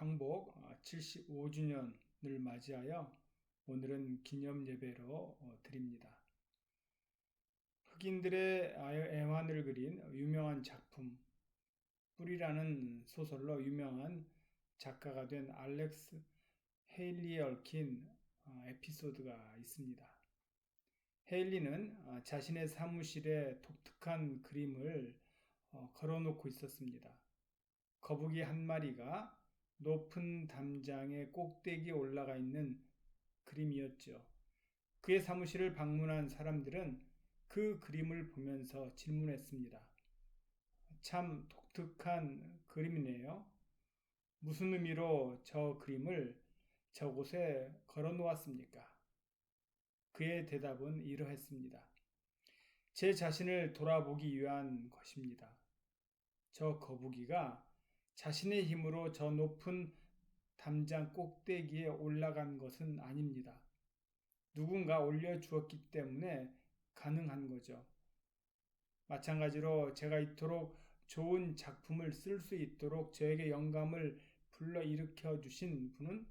광복 75주년을 맞이하여 오늘은 기념 예배로 드립니다. 흑인들의 애환을 그린 유명한 작품 뿔이라는 소설로 유명한 작가가 된 알렉스 헤일리에 얽힌 에피소드가 있습니다. 헤일리는 자신의 사무실에 독특한 그림을 걸어놓고 있었습니다. 거북이 한 마리가 높은 담장의 꼭대기에 올라가 있는 그림이었죠. 그의 사무실을 방문한 사람들은 그 그림을 보면서 질문했습니다. 참 독특한 그림이네요. 무슨 의미로 저 그림을 저곳에 걸어 놓았습니까? 그의 대답은 이러했습니다. 제 자신을 돌아보기 위한 것입니다. 저 거북이가 자신의 힘으로 저 높은 담장 꼭대기에 올라간 것은 아닙니다. 누군가 올려주었기 때문에 가능한 거죠. 마찬가지로 제가 이토록 좋은 작품을 쓸 수 있도록 저에게 영감을 불러일으켜 주신 분은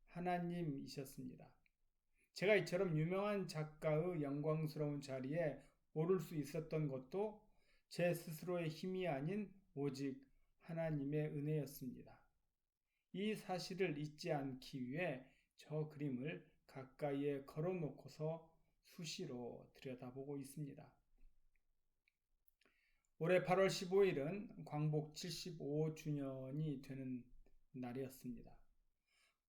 하나님이셨습니다. 제가 이처럼 유명한 작가의 영광스러운 자리에 오를 수 있었던 것도 제 스스로의 힘이 아닌 오직 하나님의 은혜였습니다. 이 사실을 잊지 않기 위해 저 그림을 가까이에 걸어놓고서 수시로 들여다보고 있습니다. 올해 8월 15일은 광복 75주년이 되는 날이었습니다.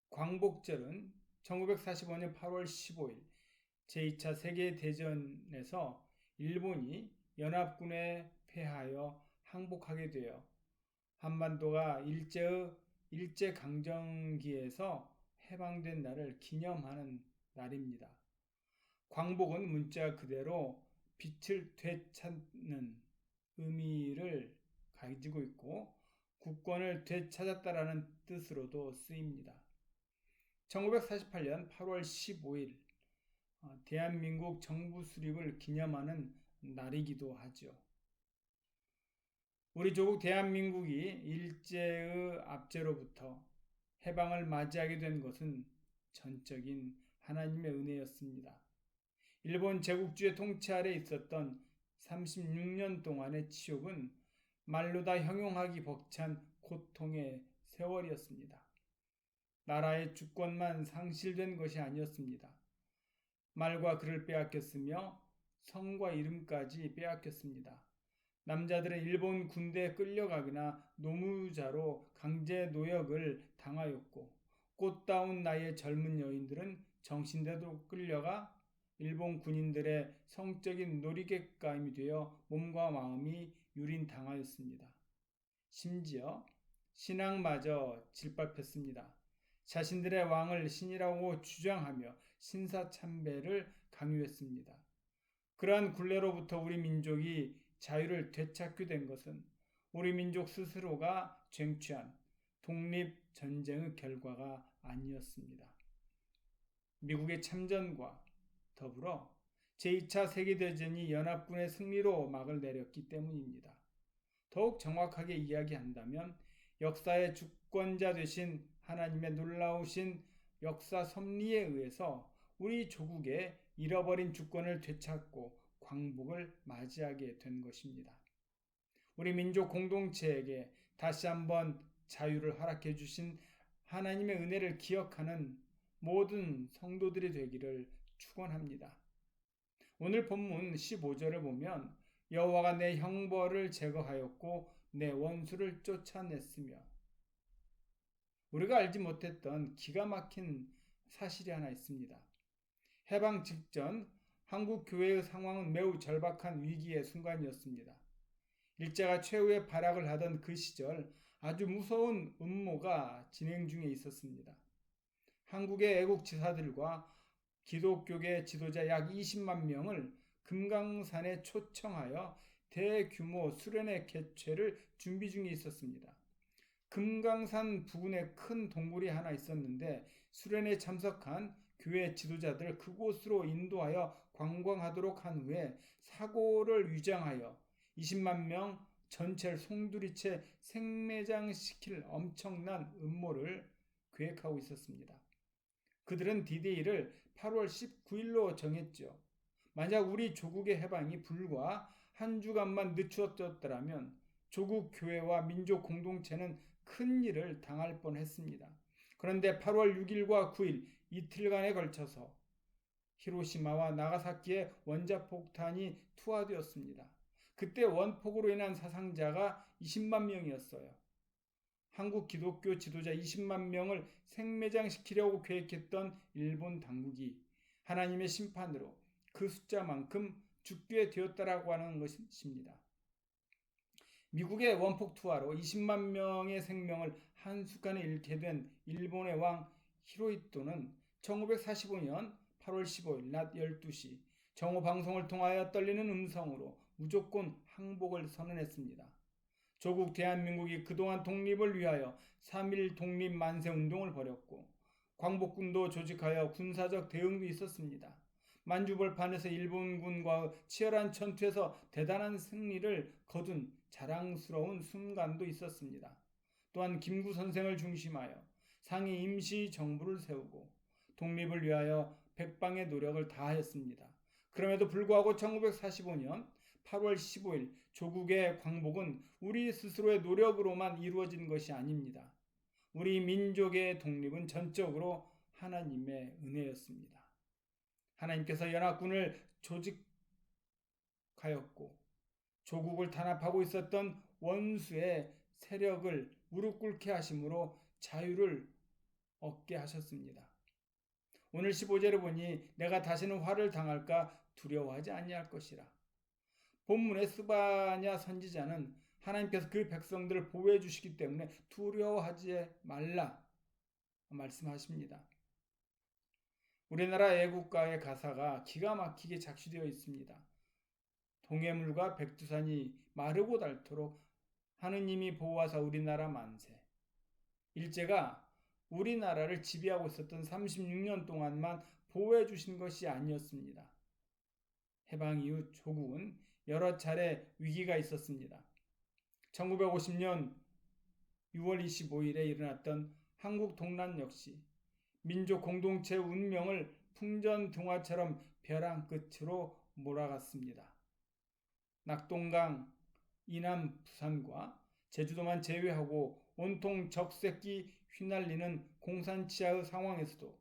광복절은 1945년 8월 15일 제2차 세계대전에서 일본이 연합군에 패하여 항복하게 되어 한반도가 일제강점기에서 해방된 날을 기념하는 날입니다. 광복은 문자 그대로 빛을 되찾는 의미를 가지고 있고 국권을 되찾았다라는 뜻으로도 쓰입니다. 1948년 8월 15일 대한민국 정부 수립을 기념하는 날이기도 하죠. 우리 조국 대한민국이 일제의 압제로부터 해방을 맞이하게 된 것은 전적인 하나님의 은혜였습니다. 일본 제국주의 통치 아래 있었던 36년 동안의 치욕은 말로 다 형용하기 벅찬 고통의 세월이었습니다. 나라의 주권만 상실된 것이 아니었습니다. 말과 글을 빼앗겼으며 성과 이름까지 빼앗겼습니다. 남자들은 일본 군대에 끌려가거나 노무자로 강제 노역을 당하였고 꽃다운 나이의 젊은 여인들은 정신대로 끌려가 일본 군인들의 성적인 놀이객감이 되어 몸과 마음이 유린당하였습니다. 심지어 신앙마저 짓밟혔습니다. 자신들의 왕을 신이라고 주장하며 신사참배를 강요했습니다. 그러한 굴레로부터 우리 민족이 자유를 되찾게 된 것은 우리 민족 스스로가 쟁취한 독립전쟁의 결과가 아니었습니다. 미국의 참전과 더불어 제2차 세계대전이 연합군의 승리로 막을 내렸기 때문입니다. 더욱 정확하게 이야기한다면 역사의 주권자 되신 하나님의 놀라우신 역사 섭리에 의해서 우리 조국의 잃어버린 주권을 되찾고 광복을 맞이하게 된 것입니다. 우리 민족 공동체에게 다시 한번 자유를 허락해 주신 하나님의 은혜를 기억하는 모든 성도들이 되기를 축원합니다. 오늘 본문 15절을 보면 여호와가 내 형벌을 제거하였고 내 원수를 쫓아냈으며 우리가 알지 못했던 기가 막힌 사실이 하나 있습니다. 해방 직전 한국 교회의 상황은 매우 절박한 위기의 순간이었습니다. 일제가 최후의 발악을 하던 그 시절 아주 무서운 음모가 진행 중에 있었습니다. 한국의 애국 지사들과 기독교계 지도자 약 20만 명을 금강산에 초청하여 대규모 수련회 개최를 준비 중에 있었습니다. 금강산 부근에 큰 동굴이 하나 있었는데 수련회에 참석한 교회 지도자들을 그곳으로 인도하여 관광하도록 한 후에 사고를 위장하여 20만 명 전체를 송두리째 생매장시킬 엄청난 음모를 계획하고 있었습니다. 그들은 디데이를 8월 19일로 정했죠. 만약 우리 조국의 해방이 불과 한 주간만 늦추어졌더라면 조국 교회와 민족 공동체는 큰 일을 당할 뻔했습니다. 그런데 8월 6일과 9일 이틀간에 걸쳐서 히로시마와 나가사키에 원자폭탄이 투하되었습니다. 그때 원폭으로 인한 사상자가 20만 명이었어요. 한국 기독교 지도자 20만 명을 생매장시키려고 계획했던 일본 당국이 하나님의 심판으로 그 숫자만큼 죽게 되었다라고 하는 것입니다. 미국의 원폭 투하로 20만 명의 생명을 한순간에 잃게 된 일본의 왕 히로히토는 1945년 8월 15일 낮 12시 정오 방송을 통하여 떨리는 음성으로 무조건 항복을 선언했습니다. 조국 대한민국이 그동안 독립을 위하여 3.1 독립 만세 운동을 벌였고 광복군도 조직하여 군사적 대응도 있었습니다. 만주벌판에서 일본군과 치열한 전투에서 대단한 승리를 거둔 자랑스러운 순간도 있었습니다. 또한 김구 선생을 중심하여 상해 임시 정부를 세우고 독립을 위하여 백방의 노력을 다하였습니다. 그럼에도 불구하고 1945년 8월 15일 조국의 광복은 우리 스스로의 노력으로만 이루어진 것이 아닙니다. 우리 민족의 독립은 전적으로 하나님의 은혜였습니다. 하나님께서 연합군을 조직하였고 조국을 탄압하고 있었던 원수의 세력을 무릎 꿇게 하심으로 자유를 얻게 하셨습니다. 오늘 15절에 보니 내가 다시는 화를 당할까 두려워하지 아니할 것이라. 본문의 스바냐 선지자는 하나님께서 그 백성들을 보호해 주시기 때문에 두려워하지 말라 말씀하십니다. 우리나라 애국가의 가사가 기가 막히게 작시되어 있습니다. 동해물과 백두산이 마르고 닳도록 하느님이 보호하사 우리나라 만세. 일제가 우리나라를 지배하고 있었던 36년 동안만 보호해 주신 것이 아니었습니다. 해방 이후 조국은 여러 차례 위기가 있었습니다. 1950년 6월 25일에 일어났던 한국 동란 역시 민족 공동체 운명을 풍전등화처럼 벼랑 끝으로 몰아갔습니다. 낙동강, 이남, 부산과 제주도만 제외하고 온통 적색기 휘날리는 공산치하의 상황에서도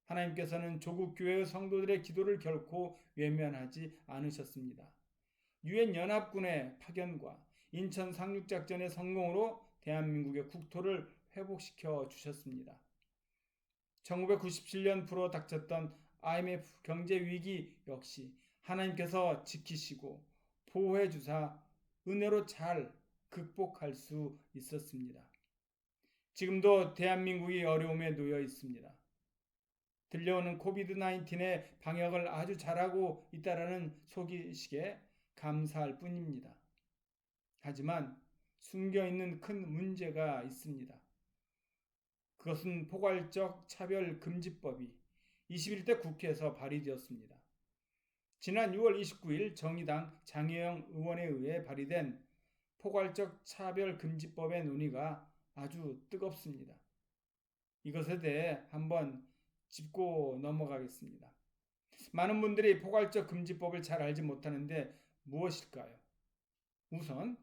하나님께서는 조국 교회의 성도들의 기도를 결코 외면하지 않으셨습니다. 유엔 연합군의 파견과 인천 상륙작전의 성공으로 대한민국의 국토를 회복시켜 주셨습니다. 1997년 불어닥쳤던 IMF 경제위기 역시 하나님께서 지키시고 보호해 주사 은혜로 잘 극복할 수 있었습니다. 지금도 대한민국이 어려움에 놓여 있습니다. 들려오는 코비드-19의 방역을 아주 잘하고 있다라는 소식에 감사할 뿐입니다. 하지만 숨겨있는 큰 문제가 있습니다. 그것은 포괄적 차별금지법이 21대 국회에서 발의되었습니다. 지난 6월 29일 정의당 장혜영 의원에 의해 발의된 포괄적 차별금지법의 논의가 아주 뜨겁습니다. 이것에 대해 한번 짚고 넘어가겠습니다. 많은 분들이 포괄적 금지법을 잘 알지 못하는데 무엇일까요? 우선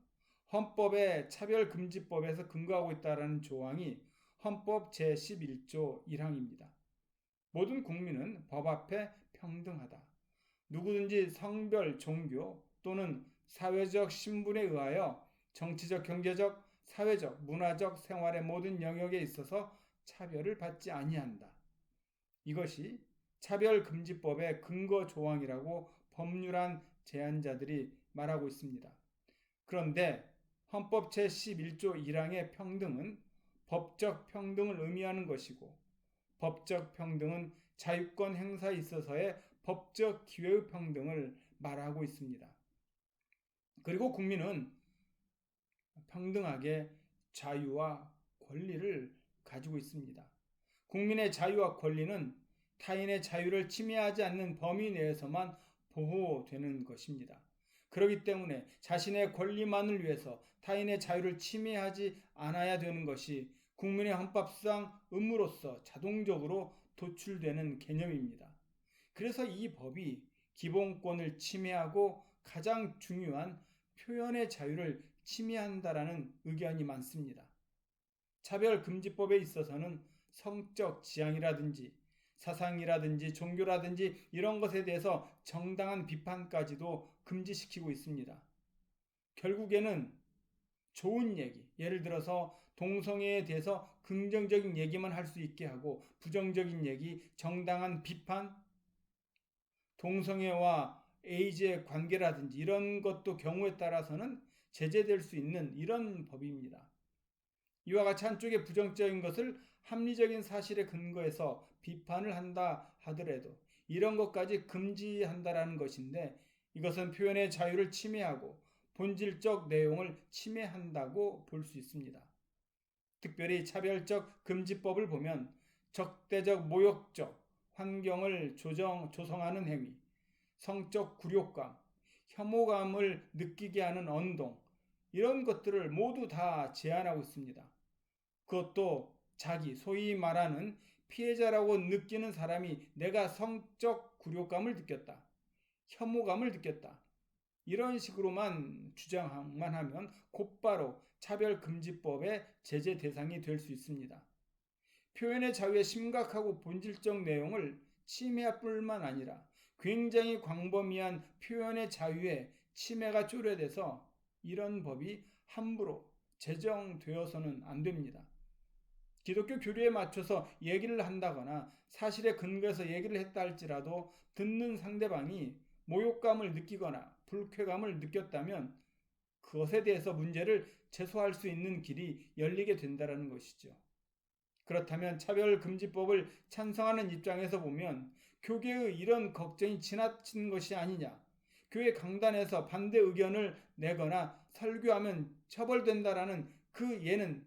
헌법의 차별금지법에서 근거하고 있다는 조항이 헌법 제11조 1항입니다. 모든 국민은 법 앞에 평등하다. 누구든지 성별, 종교 또는 사회적 신분에 의하여 정치적, 경제적, 사회적, 문화적 생활의 모든 영역에 있어서 차별을 받지 아니한다. 이것이 차별금지법의 근거 조항이라고 법률안 제안자들이 말하고 있습니다. 그런데 헌법 제11조 1항의 평등은 법적 평등을 의미하는 것이고 법적 평등은 자유권 행사에 있어서의 법적 기회의 평등을 말하고 있습니다. 그리고 국민은 평등하게 자유와 권리를 가지고 있습니다. 국민의 자유와 권리는 타인의 자유를 침해하지 않는 범위 내에서만 보호되는 것입니다. 그렇기 때문에 자신의 권리만을 위해서 타인의 자유를 침해하지 않아야 되는 것이 국민의 헌법상 의무로서 자동적으로 도출되는 개념입니다. 그래서 이 법이 기본권을 침해하고 가장 중요한 표현의 자유를 침해한다라는 의견이 많습니다. 차별금지법에 있어서는 성적 지향이라든지 사상이라든지 종교라든지 이런 것에 대해서 정당한 비판까지도 금지시키고 있습니다. 결국에는 좋은 얘기, 예를 들어서 동성애에 대해서 긍정적인 얘기만 할 수 있게 하고 부정적인 얘기, 정당한 비판, 동성애와 에이즈의 관계라든지 이런 것도 경우에 따라서는 제재될 수 있는 이런 법입니다. 이와 같이 한쪽의 부정적인 것을 합리적인 사실에 근거해서 비판을 한다 하더라도 이런 것까지 금지한다라는 것인데 이것은 표현의 자유를 침해하고 본질적 내용을 침해한다고 볼 수 있습니다. 특별히 차별적 금지법을 보면 적대적 모욕적 환경을 조성하는 행위, 성적 굴욕감, 혐오감을 느끼게 하는 언동 이런 것들을 모두 다 제한하고 있습니다. 그것도 자기 소위 말하는 피해자라고 느끼는 사람이 내가 성적 굴욕감을 느꼈다. 혐오감을 느꼈다. 이런 식으로만 주장만 하면 곧바로 차별금지법의 제재 대상이 될 수 있습니다. 표현의 자유의 심각하고 본질적 내용을 침해할 뿐만 아니라 굉장히 광범위한 표현의 자유에 침해가 쪼려돼서 이런 법이 함부로 제정되어서는 안 됩니다. 기독교 교리에 맞춰서 얘기를 한다거나 사실에 근거해서 얘기를 했다 할지라도 듣는 상대방이 모욕감을 느끼거나 불쾌감을 느꼈다면 그것에 대해서 문제를 제소할 수 있는 길이 열리게 된다는 것이죠. 그렇다면 차별금지법을 찬성하는 입장에서 보면 교계의 이런 걱정이 지나친 것이 아니냐, 교회 강단에서 반대 의견을 내거나 설교하면 처벌된다라는 그 얘기는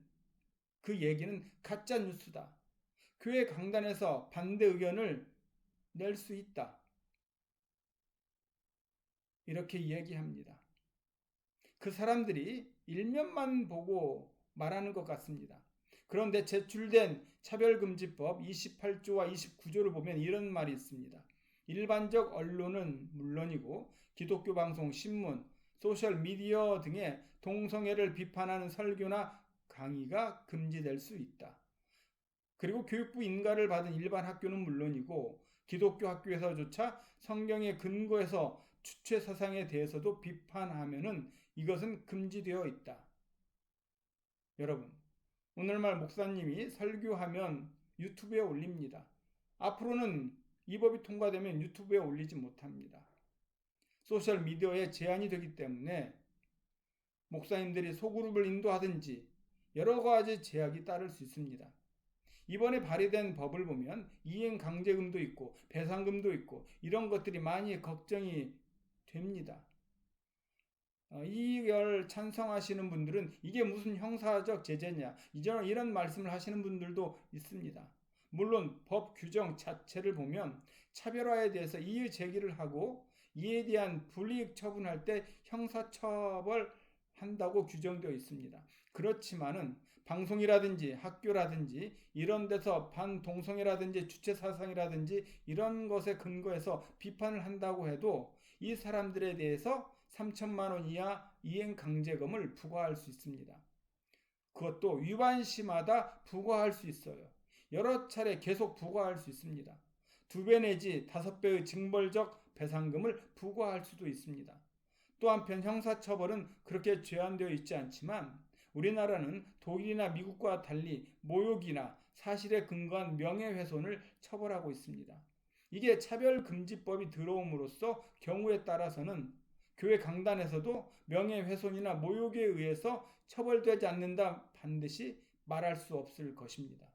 가짜 뉴스다. 교회 강단에서 반대 의견을 낼 수 있다. 이렇게 얘기합니다. 그 사람들이 일면만 보고 말하는 것 같습니다. 그런데 제출된 차별금지법 28조와 29조를 보면 이런 말이 있습니다. 일반적 언론은 물론이고 기독교 방송, 신문, 소셜미디어 등의 동성애를 비판하는 설교나 강의가 금지될 수 있다. 그리고 교육부 인가를 받은 일반 학교는 물론이고 기독교 학교에서조차 성경에 근거해서 주체 사상에 대해서도 비판하면은 이것은 금지되어 있다. 여러분, 오늘날 목사님이 설교하면 유튜브에 올립니다. 앞으로는 이 법이 통과되면 유튜브에 올리지 못합니다. 소셜미디어에 제한이 되기 때문에 목사님들이 소그룹을 인도하든지 여러 가지 제약이 따를 수 있습니다. 이번에 발의된 법을 보면 이행 강제금도 있고 배상금도 있고 이런 것들이 많이 걱정이 됩니다. 이걸 찬성하시는 분들은 이게 무슨 형사적 제재냐 이런 말씀을 하시는 분들도 있습니다. 물론 법 규정 자체를 보면 차별화에 대해서 이의 제기를 하고 이에 대한 불이익 처분할 때 형사처벌한다고 규정되어 있습니다. 그렇지만은 방송이라든지 학교라든지 이런 데서 반동성애라든지 주체사상이라든지 이런 것에 근거해서 비판을 한다고 해도 이 사람들에 대해서 3천만 원 이하 이행강제금을 부과할 수 있습니다. 그것도 위반시마다 부과할 수 있어요. 여러 차례 계속 부과할 수 있습니다. 2배 내지 5배의 징벌적 배상금을 부과할 수도 있습니다. 또 한편 형사처벌은 그렇게 제한되어 있지 않지만 우리나라는 독일이나 미국과 달리 모욕이나 사실에 근거한 명예훼손을 처벌하고 있습니다. 이게 차별금지법이 들어옴으로써 경우에 따라서는 교회 강단에서도 명예훼손이나 모욕에 의해서 처벌되지 않는다 반드시 말할 수 없을 것입니다.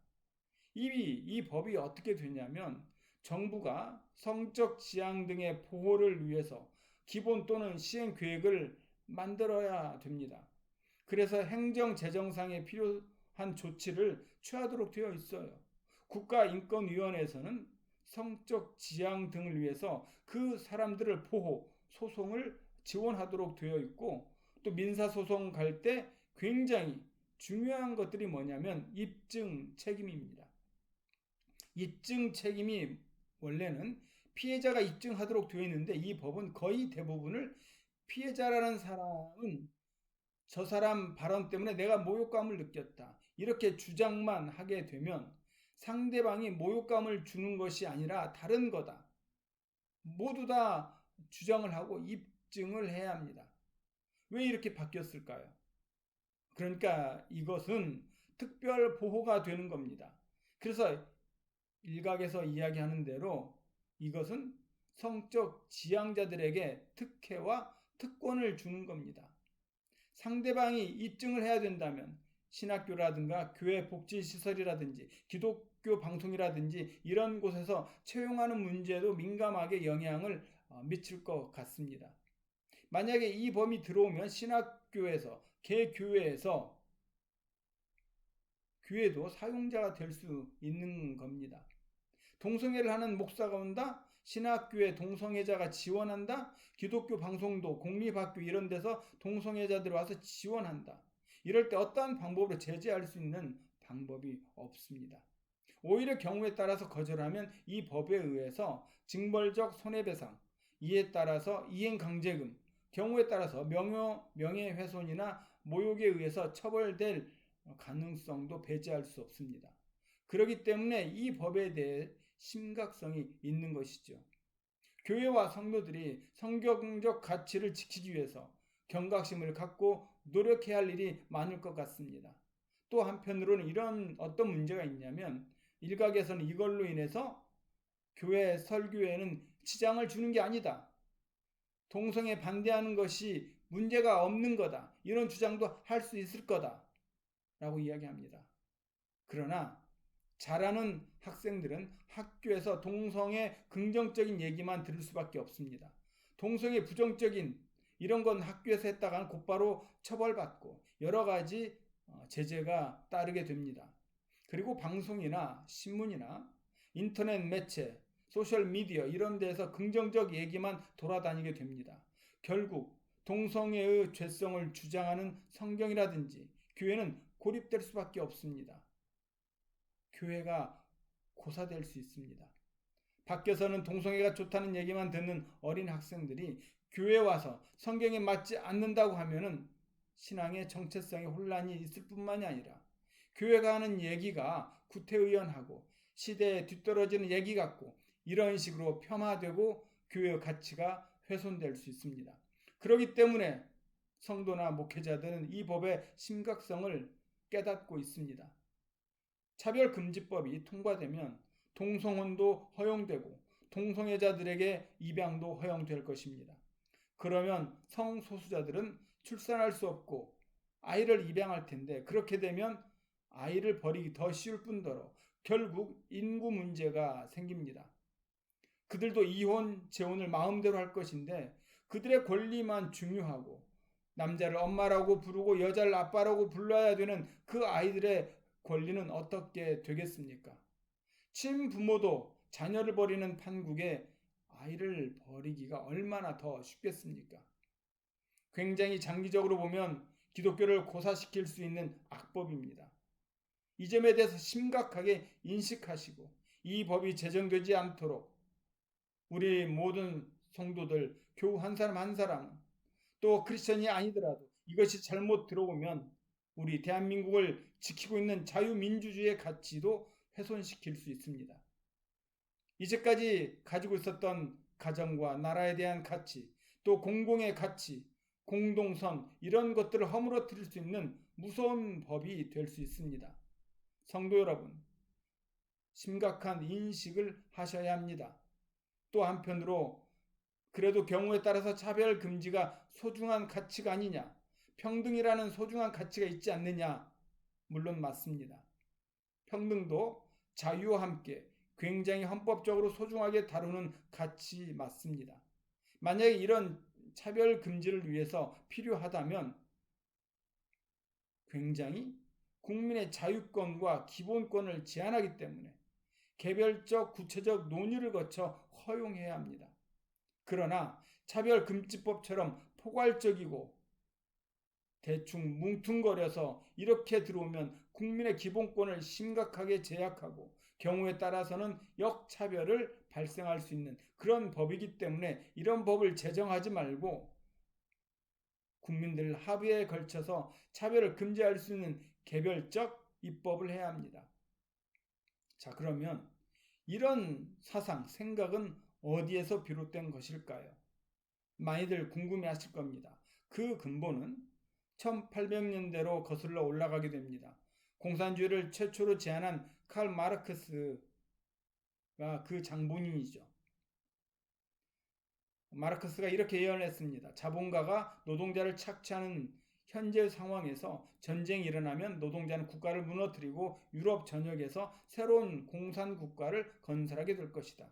이 법이 어떻게 되냐면 정부가 성적 지향 등의 보호를 위해서 기본 또는 시행 계획을 만들어야 됩니다. 그래서 행정재정상에 필요한 조치를 취하도록 되어 있어요. 국가인권위원회에서는 성적 지향 등을 위해서 그 사람들을 보호, 소송을 지원하도록 되어 있고, 또 민사소송 갈 때 굉장히 중요한 것들이 뭐냐면 입증 책임입니다. 입증 책임이 원래는 피해자가 입증하도록 되어 있는데, 이 법은 거의 대부분을 피해자라는 사람은 저 사람 발언 때문에 내가 모욕감을 느꼈다, 이렇게 주장만 하게 되면 상대방이 모욕감을 주는 것이 아니라 다른 거다, 모두 다 주장을 하고 입증을 해야 합니다. 왜 이렇게 바뀌었을까요? 그러니까 이것은 특별 보호가 되는 겁니다. 그래서 일각에서 이야기하는 대로 이것은 성적 지향자들에게 특혜와 특권을 주는 겁니다. 상대방이 입증을 해야 된다면 신학교라든가 교회 복지시설이라든지 기독교 방송이라든지 이런 곳에서 채용하는 문제도 민감하게 영향을 미칠 것 같습니다. 만약에 이 범이 들어오면 신학교에서, 개교회에서 교회도 사용자가 될 수 있는 겁니다. 동성애를 하는 목사가 온다? 신학교에 동성애자가 지원한다? 기독교 방송도, 공립학교 이런 데서 동성애자들이 와서 지원한다. 이럴 때 어떠한 방법으로 제재할 수 있는 방법이 없습니다. 오히려 경우에 따라서 거절하면 이 법에 의해서 징벌적 손해배상, 이에 따라서 이행강제금, 경우에 따라서 명예훼손이나 모욕에 의해서 처벌될 가능성도 배제할 수 없습니다. 그렇기 때문에 이 법에 대해 심각성이 있는 것이죠. 교회와 성도들이 성경적 가치를 지키기 위해서 경각심을 갖고 노력해야 할 일이 많을 것 같습니다. 또 한편으로는 이런 어떤 문제가 있냐면, 일각에서는 이걸로 인해서 교회 설교에는 지장을 주는 게 아니다, 동성애 반대하는 것이 문제가 없는 거다, 이런 주장도 할 수 있을 거다 라고 이야기합니다. 그러나 잘하는 학생들은 학교에서 동성애 긍정적인 얘기만 들을 수밖에 없습니다. 동성애 부정적인 이런 건 학교에서 했다가는 곧바로 처벌받고 여러 가지 제재가 따르게 됩니다. 그리고 방송이나 신문이나 인터넷 매체, 소셜미디어 이런 데서 긍정적 얘기만 돌아다니게 됩니다. 결국 동성애의 죄성을 주장하는 성경이라든지 교회는 고립될 수밖에 없습니다. 교회가 고사될 수 있습니다. 밖에서는 동성애가 좋다는 얘기만 듣는 어린 학생들이 교회에 와서 성경에 맞지 않는다고 하면은 신앙의 정체성에 혼란이 있을 뿐만이 아니라 교회가 하는 얘기가 구태의연하고 시대에 뒤떨어지는 얘기 같고 이런 식으로 폄하되고 교회의 가치가 훼손될 수 있습니다. 그렇기 때문에 성도나 목회자들은 이 법의 심각성을 깨닫고 있습니다. 차별금지법이 통과되면 동성혼도 허용되고 동성애자들에게 입양도 허용될 것입니다. 그러면 성소수자들은 출산할 수 없고 아이를 입양할 텐데, 그렇게 되면 아이를 버리기 더 쉬울 뿐더러 결국 인구 문제가 생깁니다. 그들도 이혼, 재혼을 마음대로 할 것인데 그들의 권리만 중요하고 남자를 엄마라고 부르고 여자를 아빠라고 불러야 되는 그 아이들의 권리는 어떻게 되겠습니까? 친부모도 자녀를 버리는 판국에 아이를 버리기가 얼마나 더 쉽겠습니까? 굉장히 장기적으로 보면 기독교를 고사시킬 수 있는 악법입니다. 이 점에 대해서 심각하게 인식하시고 이 법이 제정되지 않도록 우리 모든 성도들, 교우 한 사람 한 사람은, 또 크리스천이 아니더라도 이것이 잘못 들어오면 우리 대한민국을 지키고 있는 자유민주주의의 가치도 훼손시킬 수 있습니다. 이제까지 가지고 있었던 가정과 나라에 대한 가치, 또 공공의 가치, 공동선 이런 것들을 허물어뜨릴 수 있는 무서운 법이 될 수 있습니다. 성도 여러분, 심각한 인식을 하셔야 합니다. 또 한편으로 그래도 경우에 따라서 차별 금지가 소중한 가치가 아니냐, 평등이라는 소중한 가치가 있지 않느냐, 물론 맞습니다. 평등도 자유와 함께 굉장히 헌법적으로 소중하게 다루는 가치 맞습니다. 만약에 이런 차별 금지를 위해서 필요하다면 굉장히 국민의 자유권과 기본권을 제한하기 때문에 개별적 구체적 논의를 거쳐 허용해야 합니다. 그러나 차별금지법처럼 포괄적이고 대충 뭉퉁거려서 이렇게 들어오면 국민의 기본권을 심각하게 제약하고 경우에 따라서는 역차별을 발생할 수 있는 그런 법이기 때문에 이런 법을 제정하지 말고 국민들 합의에 걸쳐서 차별을 금지할 수 있는 개별적 입법을 해야 합니다. 자, 그러면 이런 사상, 생각은 어디에서 비롯된 것일까요? 많이들 궁금해하실 겁니다. 그 근본은 1800년대로 거슬러 올라가게 됩니다. 공산주의를 최초로 제안한 칼 마르크스가 그 장본인이죠. 마르크스가 이렇게 예언했습니다. 자본가가 노동자를 착취하는 현재 상황에서 전쟁이 일어나면 노동자는 국가를 무너뜨리고 유럽 전역에서 새로운 공산국가를 건설하게 될 것이다.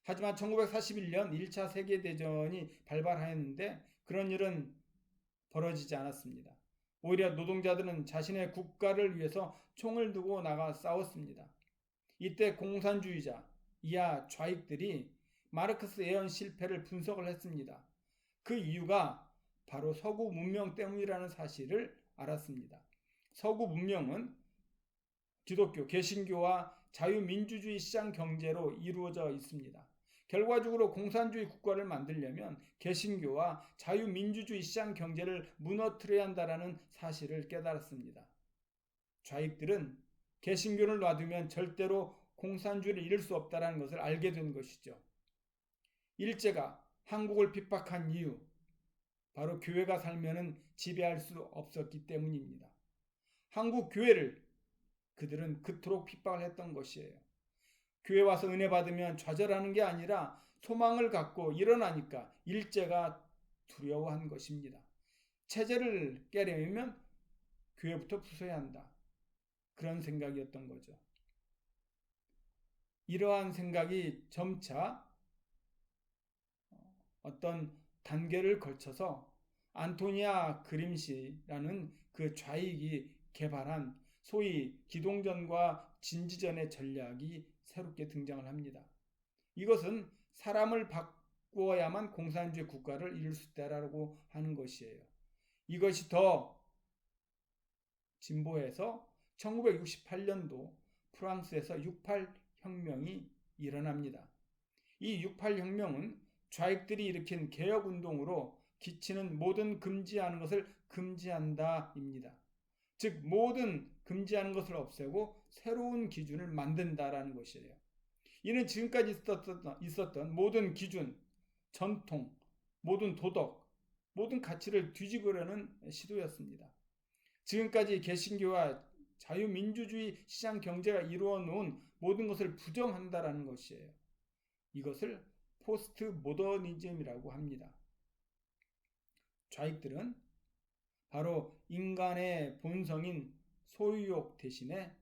하지만 1941년 1차 세계대전이 발발하였는데 그런 일은 벌어지지 않았습니다. 오히려 노동자들은 자신의 국가를 위해서 총을 두고 나가 싸웠습니다. 이때 공산주의자, 이하 좌익들이 마르크스 예언 실패를 분석을 했습니다. 그 이유가 바로 서구 문명 때문이라는 사실을 알았습니다. 서구 문명은 기독교, 개신교와 자유민주주의 시장 경제로 이루어져 있습니다. 결과적으로 공산주의 국가를 만들려면 개신교와 자유민주주의 시장 경제를 무너뜨려야 한다는 사실을 깨달았습니다. 좌익들은 개신교를 놔두면 절대로 공산주의를 이룰 수 없다는 것을 알게 된 것이죠. 일제가 한국을 핍박한 이유, 바로 교회가 살면은 지배할 수 없었기 때문입니다. 한국 교회를 그들은 그토록 핍박을 했던 것이에요. 교회 와서 은혜 받으면 좌절하는 게 아니라 소망을 갖고 일어나니까 일제가 두려워한 것입니다. 체제를 깨려면 교회부터 부숴야 한다. 그런 생각이었던 거죠. 이러한 생각이 점차 어떤 단계를 거쳐서 안토니아 그림시라는 그 좌익이 개발한 소위 기동전과 진지전의 전략이 새롭게 등장을 합니다. 이것은 사람을 바꾸어야만 공산주의 국가를 이룰 수 있다라고 하는 것이에요. 이것이 더 진보해서 1968년도 프랑스에서 68 혁명이 일어납니다. 이 68 혁명은 좌익들이 일으킨 개혁운동으로 기치는 모든 금지하는 것을 금지한다입니다. 즉 모든 금지하는 것을 없애고 새로운 기준을 만든다라는 것이에요. 이는 지금까지 있었던 모든 기준, 전통, 모든 도덕, 모든 가치를 뒤집으려는 시도였습니다. 지금까지 개신교와 자유민주주의 시장 경제가 이루어 놓은 모든 것을 부정한다라는 것이에요. 이것을 포스트 모더니즘이라고 합니다. 좌익들은 바로 인간의 본성인 소유욕 대신에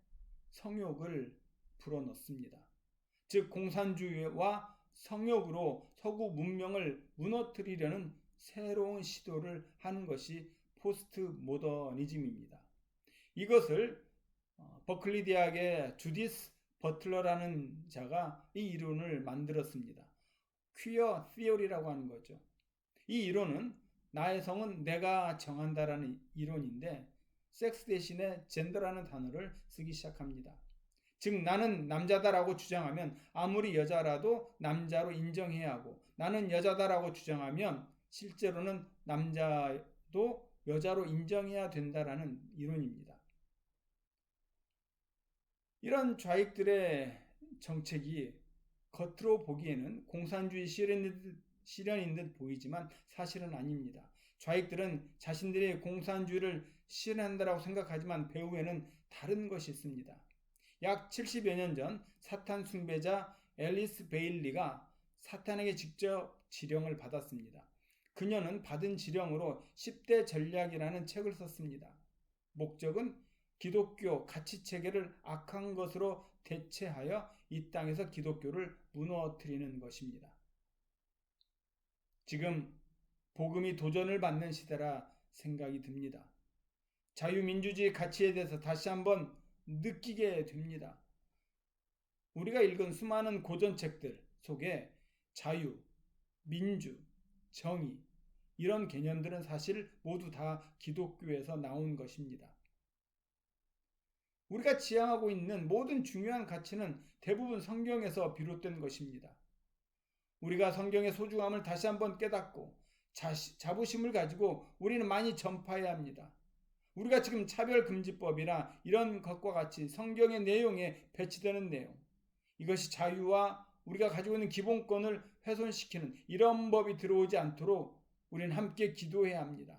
성욕을 불어넣습니다. 즉 공산주의와 성욕으로 서구 문명을 무너뜨리려는 새로운 시도를 하는 것이 포스트 모더니즘입니다. 이것을 버클리 대학의 주디스 버틀러라는 자가 이 이론을 만들었습니다. 퀴어 시어리라고 하는 거죠. 이 이론은 나의 성은 내가 정한다라는 이론인데 섹스 대신에 젠더라는 단어를 쓰기 시작합니다. 즉 나는 남자다라고 주장하면 아무리 여자라도 남자로 인정해야 하고 나는 여자다라고 주장하면 실제로는 남자도 여자로 인정해야 된다라는 이론입니다. 이런 좌익들의 정책이 겉으로 보기에는 공산주의 실현인 듯 보이지만 사실은 아닙니다. 좌익들은 자신들이 공산주의를 실현한다고 생각하지만 배후에는 다른 것이 있습니다. 약 70여 년 전 사탄 숭배자 앨리스 베일리가 사탄에게 직접 지령을 받았습니다. 그녀는 받은 지령으로 10대 전략이라는 책을 썼습니다. 목적은 기독교 가치체계를 악한 것으로 대체하여 이 땅에서 기독교를 무너뜨리는 것입니다. 지금 복음이 도전을 받는 시대라 생각이 듭니다. 자유민주주의 가치에 대해서 다시 한번 느끼게 됩니다. 우리가 읽은 수많은 고전책들 속에 자유, 민주, 정의, 이런 개념들은 사실 모두 다 기독교에서 나온 것입니다. 우리가 지향하고 있는 모든 중요한 가치는 대부분 성경에서 비롯된 것입니다. 우리가 성경의 소중함을 다시 한번 깨닫고 자부심을 가지고 우리는 많이 전파해야 합니다. 우리가 지금 차별금지법이나 이런 것과 같이 성경의 내용에 배치되는 내용, 이것이 자유와 우리가 가지고 있는 기본권을 훼손시키는 이런 법이 들어오지 않도록 우리는 함께 기도해야 합니다.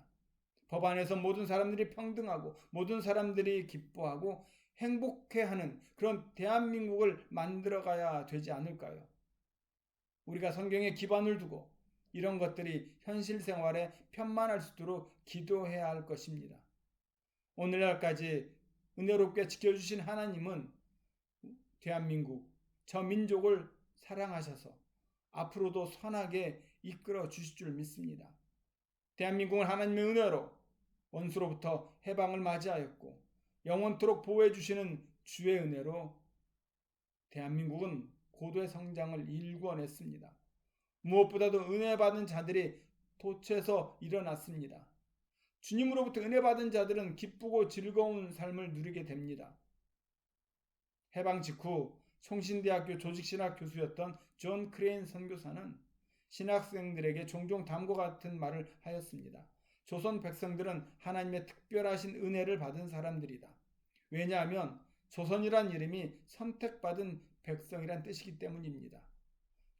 법 안에서 모든 사람들이 평등하고 모든 사람들이 기뻐하고 행복해하는 그런 대한민국을 만들어가야 되지 않을까요? 우리가 성경에 기반을 두고 이런 것들이 현실 생활에 편만할 수 있도록 기도해야 할 것입니다. 오늘날까지 은혜롭게 지켜주신 하나님은 대한민국, 저 민족을 사랑하셔서 앞으로도 선하게 이끌어 주실 줄 믿습니다. 대한민국은 하나님의 은혜로 원수로부터 해방을 맞이하였고 영원토록 보호해 주시는 주의 은혜로 대한민국은 고도의 성장을 일궈냈습니다. 무엇보다도 은혜 받은 자들이 도처에서 일어났습니다. 주님으로부터 은혜 받은 자들은 기쁘고 즐거운 삶을 누리게 됩니다. 해방 직후 송신대학교 조직신학 교수였던 존 크레인 선교사는 신학생들에게 종종 다음과 같은 말을 하였습니다. 조선 백성들은 하나님의 특별하신 은혜를 받은 사람들이다. 왜냐하면 조선이란 이름이 선택받은 백성이란 뜻이기 때문입니다.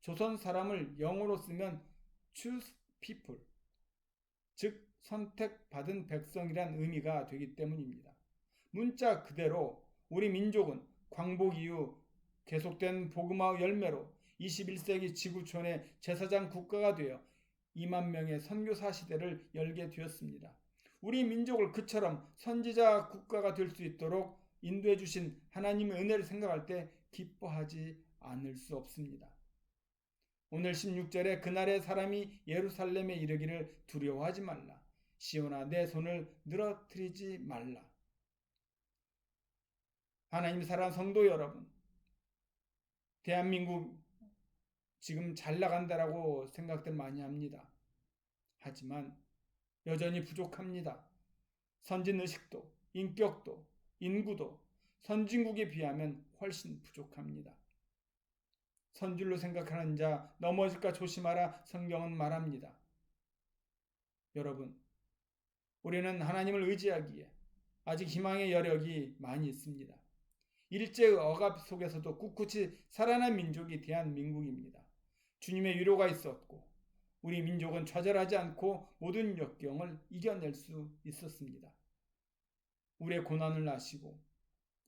조선 사람을 영어로 쓰면 choose people, 즉 선택받은 백성이란 의미가 되기 때문입니다. 문자 그대로 우리 민족은 광복 이후 계속된 복음화 열매로 21세기 지구촌의 제사장 국가가 되어 2만 명의 선교사 시대를 열게 되었습니다. 우리 민족을 그처럼 선지자 국가가 될 수 있도록 인도해 주신 하나님의 은혜를 생각할 때 기뻐하지 않을 수 없습니다. 오늘 16절에 그날에 사람이 예루살렘에 이르기를 두려워하지 말라. 시온아 내 손을 늘어뜨리지 말라. 하나님 사랑하는 성도 여러분, 대한민국 지금 잘 나간다라고 생각들 많이 합니다. 하지만 여전히 부족합니다. 선진의식도, 인격도, 인구도 선진국에 비하면 훨씬 부족합니다. 선줄로 생각하는 자 넘어질까 조심하라 성경은 말합니다. 여러분, 우리는 하나님을 의지하기에 아직 희망의 여력이 많이 있습니다. 일제의 억압 속에서도 꿋꿋이 살아난 민족이 대한민국입니다. 주님의 위로가 있었고 우리 민족은 좌절하지 않고 모든 역경을 이겨낼 수 있었습니다. 우리의 고난을 아시고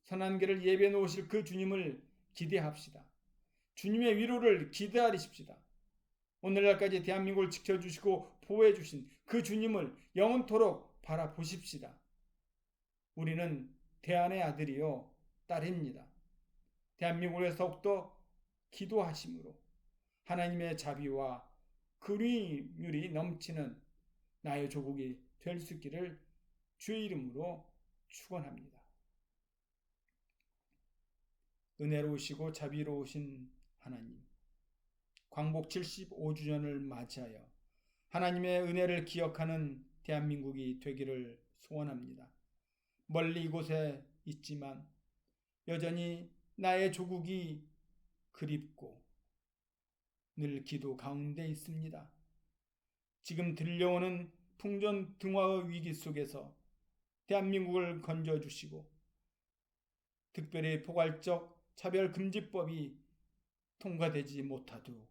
선한 길을 예배해 놓으실 그 주님을 기대합시다. 주님의 위로를 기대하십시다. 오늘날까지 대한민국을 지켜주시고 보호해 주신 그 주님을 영원토록 바라보십시다. 우리는 대안의 아들이요 딸입니다. 대한민국에 더욱더 기도하심으로 하나님의 자비와 긍휼이 넘치는 나의 조국이 될 수 있기를 주의 이름으로 축원합니다. 은혜로우시고 자비로우신 하나님, 광복 75주년을 맞이하여 하나님의 은혜를 기억하는 대한민국이 되기를 소원합니다. 멀리 이곳에 있지만 여전히 나의 조국이 그립고 늘 기도 가운데 있습니다. 지금 들려오는 풍전등화의 위기 속에서 대한민국을 건져주시고 특별히 포괄적 차별금지법이 통과되지 못하도록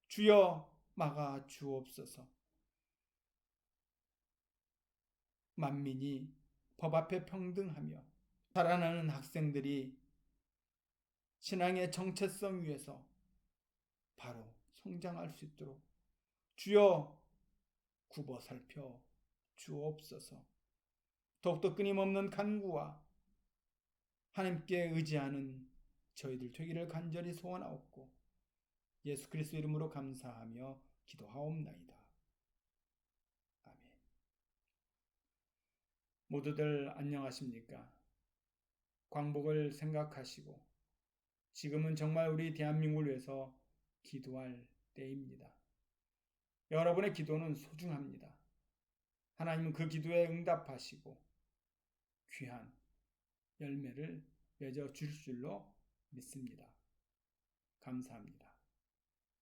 주여 막아 주옵소서. 만민이 법 앞에 평등하며 자라나는 학생들이 신앙의 정체성 위에서 바로 성장할 수 있도록 주여 굽어 살펴 주옵소서. 더욱더 끊임없는 간구와 하나님께 의지하는 저희들 되기를 간절히 소원하옵고 예수 그리스도 이름으로 감사하며 기도하옵나이다. 아멘. 모두들 안녕하십니까? 광복을 생각하시고 지금은 정말 우리 대한민국을 위해서 기도할 때입니다. 여러분의 기도는 소중합니다. 하나님은 그 기도에 응답하시고 귀한 열매를 맺어 주실 줄로 믿습니다. 감사합니다.